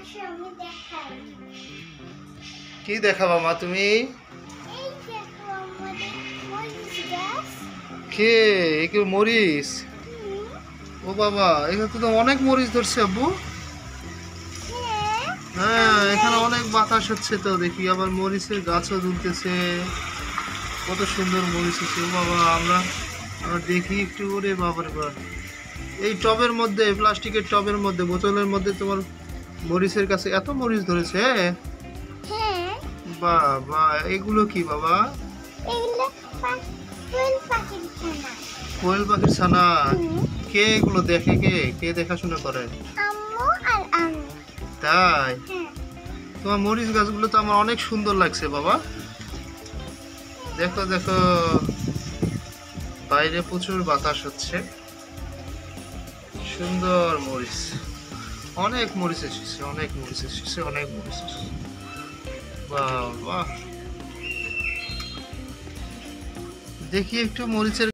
আসো আমি দেখাই। কি দেখাবা মা তুমি? এই দেখো আমাদের মরিচ গাছ। কে এগুলো মরিচ? হুম, ও বাবা, এখানে তো অনেক মরিচ ধরছে আব্বু। হ্যাঁ, হ্যাঁ, আমরা এখানে অনেক বাতাস হচ্ছে তো দেখি, আবার মরিচের গাছও দুলতেছে। কত সুন্দর মরিচ হচ্ছে ও বাবা। আমরা আমরা দেখি একটু করে, বাবারে বাবা। এই টবের মধ্যে, প্লাস্টিকের টবের মধ্যে, বোতলের মধ্যে তোমার মরিচের কাছে এত মরিচ ধরেছে। হ্যাঁ, বাবা, এগুলো কি বাবা? এগুলো কোয়েল পাখির ছানা। কোয়েল পাখির ছানা? হুম, কে এগুলো দেখে? কে কে দেখাশোনা করে? আম্মু আর আমি। তাই? হ্যাঁ, তোমার মরিচ গাছগুলো তো আমার অনেক সুন্দর লাগছে বাবা। দেখো দেখো, বাইরে প্রচুর বাতাস হচ্ছে। সুন্দর মরিচ, অনেক মরিচ এসেছে, অনেক মরিচ এসেছে, অনেক মরিচ এসেছে। বাহ বাহ, দেখি একটু মরিচের